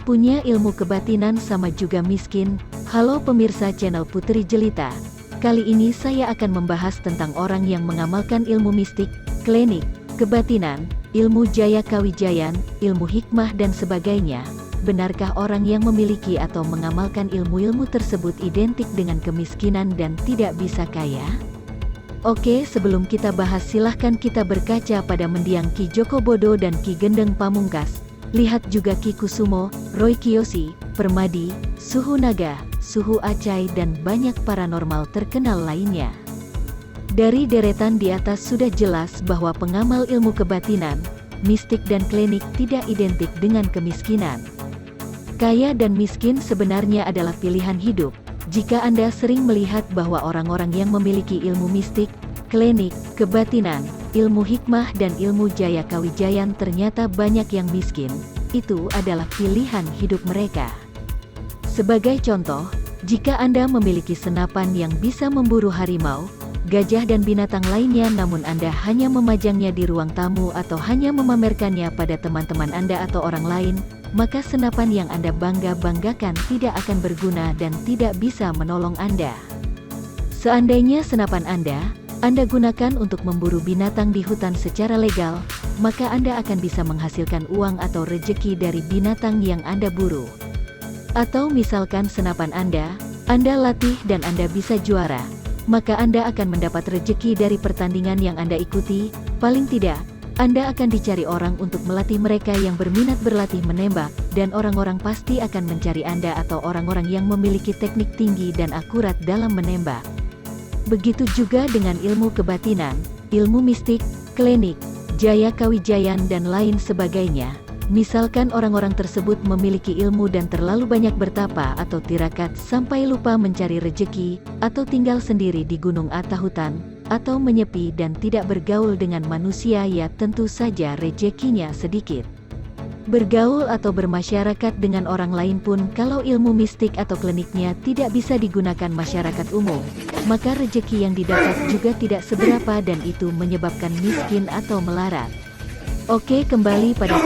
Punya ilmu kebatinan sama juga miskin. Halo pemirsa channel Putri Jelita. Kali ini saya akan membahas tentang orang yang mengamalkan ilmu mistik, klinik, kebatinan, ilmu jaya kawijayan, ilmu hikmah dan sebagainya. Benarkah orang yang memiliki atau mengamalkan ilmu-ilmu tersebut identik dengan kemiskinan dan tidak bisa kaya? Oke, sebelum kita bahas silahkan kita berkaca pada mendiang Ki Joko Bodo dan Ki Gendeng Pamungkas. Lihat juga Ki Kusumo, Roy Kiyoshi, Permadi, Suhu Naga, Suhu Acai dan banyak paranormal terkenal lainnya. Dari deretan di atas sudah jelas bahwa pengamal ilmu kebatinan, mistik dan klinik tidak identik dengan kemiskinan. Kaya dan miskin sebenarnya adalah pilihan hidup. Jika Anda sering melihat bahwa orang-orang yang memiliki ilmu mistik, klinik, kebatinan, ilmu hikmah dan ilmu jaya kawijayan ternyata banyak yang miskin, itu adalah pilihan hidup mereka. Sebagai contoh, jika Anda memiliki senapan yang bisa memburu harimau, gajah dan binatang lainnya namun Anda hanya memajangnya di ruang tamu atau hanya memamerkannya pada teman-teman Anda atau orang lain, maka senapan yang Anda bangga-banggakan tidak akan berguna dan tidak bisa menolong Anda. Seandainya senapan Anda gunakan untuk memburu binatang di hutan secara legal, maka Anda akan bisa menghasilkan uang atau rejeki dari binatang yang Anda buru. Atau misalkan senapan Anda latih dan Anda bisa juara, maka Anda akan mendapat rejeki dari pertandingan yang Anda ikuti. Paling tidak, Anda akan dicari orang untuk melatih mereka yang berminat berlatih menembak, dan orang-orang pasti akan mencari Anda atau orang-orang yang memiliki teknik tinggi dan akurat dalam menembak. Begitu juga dengan ilmu kebatinan, ilmu mistik, klinik, jaya kawijayan dan lain sebagainya. Misalkan orang-orang tersebut memiliki ilmu dan terlalu banyak bertapa atau tirakat sampai lupa mencari rejeki, atau tinggal sendiri di gunung atau hutan, atau menyepi dan tidak bergaul dengan manusia, ya tentu saja rezekinya sedikit. Bergaul atau bermasyarakat dengan orang lain pun kalau ilmu mistik atau kliniknya tidak bisa digunakan masyarakat umum, maka rejeki yang didapat juga tidak seberapa dan itu menyebabkan miskin atau melarat. Oke, kembali pada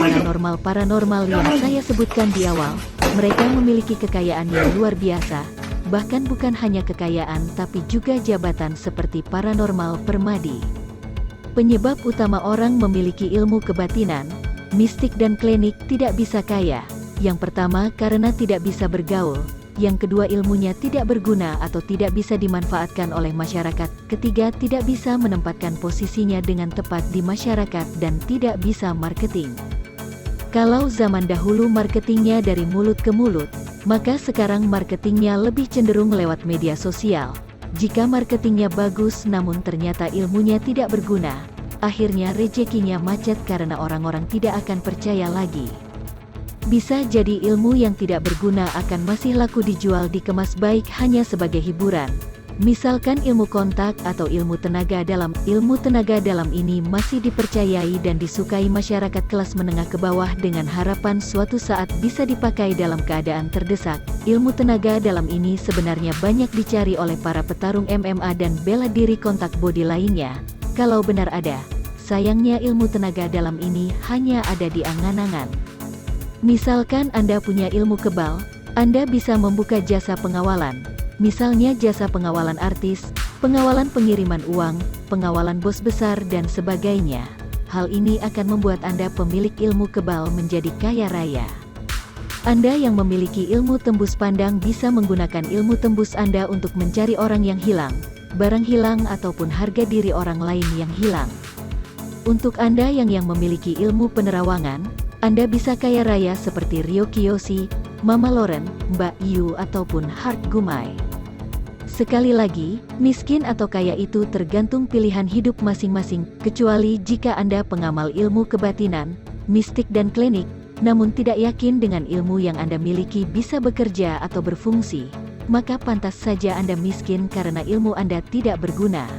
paranormal yang saya sebutkan di awal. Mereka memiliki kekayaan yang luar biasa, bahkan bukan hanya kekayaan tapi juga jabatan seperti paranormal Permadi. Penyebab utama orang memiliki ilmu kebatinan, mistik dan klinik tidak bisa kaya. Yang pertama karena tidak bisa bergaul, yang kedua ilmunya tidak berguna atau tidak bisa dimanfaatkan oleh masyarakat, ketiga tidak bisa menempatkan posisinya dengan tepat di masyarakat dan tidak bisa marketing. Kalau zaman dahulu marketingnya dari mulut ke mulut, maka sekarang marketingnya lebih cenderung lewat media sosial. Jika marketingnya bagus namun ternyata ilmunya tidak berguna, akhirnya rezekinya macet karena orang-orang tidak akan percaya lagi. Bisa jadi ilmu yang tidak berguna akan masih laku dijual dikemas baik hanya sebagai hiburan. Misalkan ilmu kontak atau ilmu tenaga dalam. Ilmu tenaga dalam ini masih dipercayai dan disukai masyarakat kelas menengah ke bawah dengan harapan suatu saat bisa dipakai dalam keadaan terdesak. Ilmu tenaga dalam ini sebenarnya banyak dicari oleh para petarung MMA dan bela diri kontak body lainnya. Kalau benar ada, sayangnya ilmu tenaga dalam ini hanya ada di angan-angan. Misalkan Anda punya ilmu kebal, Anda bisa membuka jasa pengawalan. Misalnya jasa pengawalan artis, pengawalan pengiriman uang, pengawalan bos besar dan sebagainya. Hal ini akan membuat Anda pemilik ilmu kebal menjadi kaya raya. Anda yang memiliki ilmu tembus pandang bisa menggunakan ilmu tembus Anda untuk mencari orang yang hilang, barang hilang ataupun harga diri orang lain yang hilang. Untuk Anda yang memiliki ilmu penerawangan, Anda bisa kaya raya seperti Ryo Kiyoshi, Mama Loren, Mbak Yu ataupun Heart Gumai. Sekali lagi, miskin atau kaya itu tergantung pilihan hidup masing-masing, kecuali jika Anda pengamal ilmu kebatinan, mistik dan klinik, namun tidak yakin dengan ilmu yang Anda miliki bisa bekerja atau berfungsi, maka pantas saja Anda miskin karena ilmu Anda tidak berguna.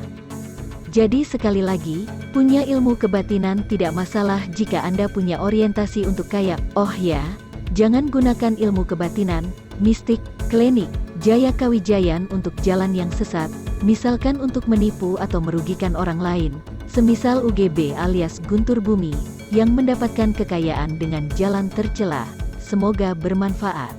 Jadi sekali lagi, punya ilmu kebatinan tidak masalah jika Anda punya orientasi untuk kaya. Oh ya, jangan gunakan ilmu kebatinan, mistik, klinik, jaya kawijayan untuk jalan yang sesat, misalkan untuk menipu atau merugikan orang lain, semisal UGB alias Guntur Bumi, yang mendapatkan kekayaan dengan jalan tercela. Semoga bermanfaat.